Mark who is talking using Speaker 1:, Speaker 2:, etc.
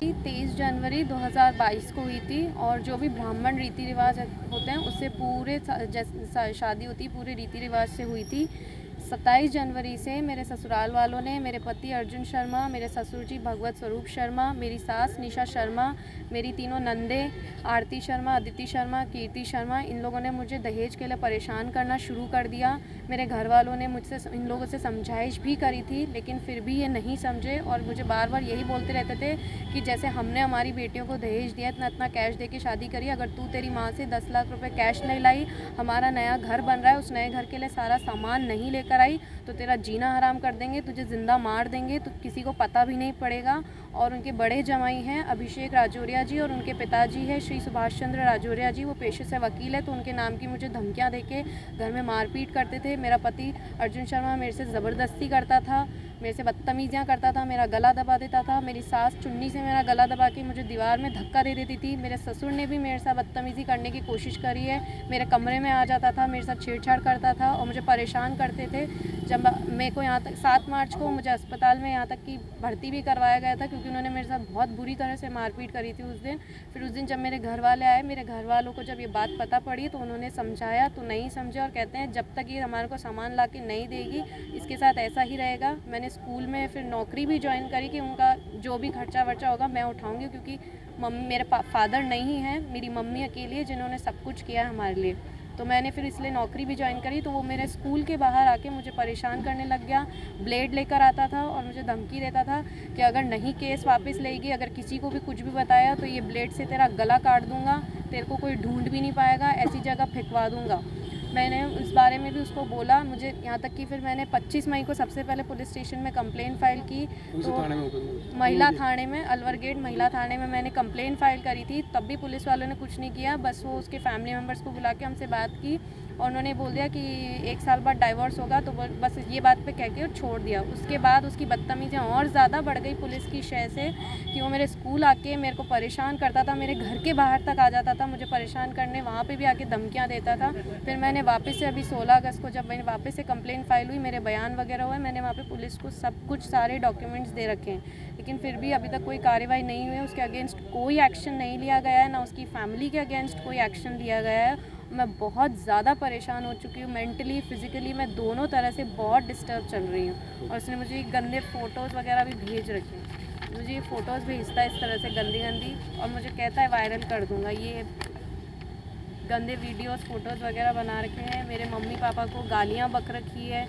Speaker 1: 23 जनवरी 2022 को हुई थी और जो भी ब्राह्मण रीति रिवाज होते हैं उससे पूरे जैसे शादी होती है पूरे रीति रिवाज से हुई थी। 27 जनवरी से मेरे ससुराल वालों ने, मेरे पति अर्जुन शर्मा, मेरे ससुर जी भगवत स्वरूप शर्मा, मेरी सास निशा शर्मा, मेरी तीनों नंदे आरती शर्मा, अदिति शर्मा, कीर्ति शर्मा, इन लोगों ने मुझे दहेज के लिए परेशान करना शुरू कर दिया। मेरे घर वालों ने मुझसे इन लोगों से समझाइश भी करी थी, लेकिन फिर भी ये नहीं समझे और मुझे बार बार यही बोलते रहते थे कि जैसे हमने हमारी बेटियों को दहेज दिया, इतना इतना कैश दे के शादी करी, अगर तू तेरी माँ से 10 लाख रुपए कैश नहीं लाई, हमारा नया घर बन रहा है, उस नए घर के लिए सारा सामान नहीं लेकर आई तो तेरा जीना हराम कर देंगे, तुझे ज़िंदा मार देंगे, तो किसी को पता भी नहीं पड़ेगा। और उनके बड़े जमाई हैं अभिषेक राजौरिया जी और उनके पिताजी है श्री सुभाष चंद्र राजौरिया जी, वो पेशे से वकील है, तो उनके नाम की मुझे धमकियाँ देके घर में मारपीट करते थे। मेरा पति अर्जुन शर्मा मेरे से ज़बरदस्ती करता था, मेरे से बदतमीज़ियाँ करता था, मेरा गला दबा देता था। मेरी सास चुन्नी से मेरा गला दबा के मुझे दीवार में धक्का दे देती थी। मेरे ससुर ने भी मेरे साथ बदतमीज़ी करने की कोशिश करी है, मेरे कमरे में आ जाता था, मेरे साथ छेड़छाड़ करता था और मुझे परेशान करते थे। जब मेरे को यहाँ तक 7 मार्च को मुझे अस्पताल में यहाँ तक कि भर्ती भी करवाया गया था, क्योंकि उन्होंने मेरे साथ बहुत बुरी तरह से मारपीट करी थी उस दिन। फिर उस दिन जब मेरे घर वाले आए, मेरे घर वालों को जब ये बात पता पड़ी तो उन्होंने समझाया तो नहीं समझे और कहते हैं जब तक ये हमारे को सामान ला के नहीं देगी इसके साथ ऐसा ही रहेगा। मैंने स्कूल में फिर नौकरी भी ज्वाइन करी कि उनका जो भी खर्चा वर्चा होगा मैं उठाऊँगी, क्योंकि मेरे फादर नहीं हैं, मेरी मम्मी अकेली है जिन्होंने सब कुछ किया है हमारे लिए। तो मैंने फिर इसलिए नौकरी भी ज्वाइन करी। तो वो मेरे स्कूल के बाहर आके मुझे परेशान करने लग गया, ब्लेड लेकर आता था और मुझे धमकी देता था कि अगर नहीं केस वापस लेगी, अगर किसी को भी कुछ भी बताया तो ये ब्लेड से तेरा गला काट दूंगा, तेरे को कोई ढूंढ भी नहीं पाएगा, ऐसी जगह फेंकवा दूंगा। मैंने उस बारे में भी उसको बोला, मुझे यहाँ तक कि फिर मैंने 25 मई को सबसे पहले पुलिस स्टेशन में कंप्लेंट फाइल की। तो महिला थाने में, अलवर गेट महिला थाने में मैंने कंप्लेंट फाइल करी थी, तब भी पुलिस वालों ने कुछ नहीं किया। बस वो उसके फैमिली मेम्बर्स को बुला के हमसे बात की और उन्होंने बोल दिया कि 1 साल बाद डाइवोर्स होगा, तो बस ये बात पे कह के छोड़ दिया। उसके बाद उसकी बदतमीजियाँ और ज़्यादा बढ़ गई पुलिस की शय से कि वो मेरे स्कूल आके मेरे को परेशान करता था, मेरे घर के बाहर तक आ जाता था मुझे परेशान करने, वहाँ पे भी आके धमकियाँ देता था। फिर मैंने वापस से अभी 16 अगस्त को जब मैंने वापस से कंप्लेंट फाइल हुई, मेरे बयान वगैरह हुए, मैंने वहाँ पे पुलिस को सब कुछ सारे डॉक्यूमेंट्स दे रखे हैं, लेकिन फिर भी अभी तक कोई कार्रवाई नहीं हुई है। उसके अगेंस्ट कोई एक्शन नहीं लिया गया है, ना उसकी फैमिली के अगेंस्ट कोई एक्शन लिया गया है। मैं बहुत ज़्यादा परेशान हो चुकी हूँ, मेंटली फिज़िकली मैं दोनों तरह से बहुत डिस्टर्ब चल रही हूँ। और उसने मुझे गंदे फ़ोटोज़ वगैरह भी भेज रखे हैं, मुझे ये फ़ोटोज़ भेजता है इस तरह से गंदी गंदी और मुझे कहता है वायरल कर दूँगा। ये गंदे वीडियोस फ़ोटोज़ वगैरह बना रखे हैं, मेरे मम्मी पापा को गालियाँ बक रखी है।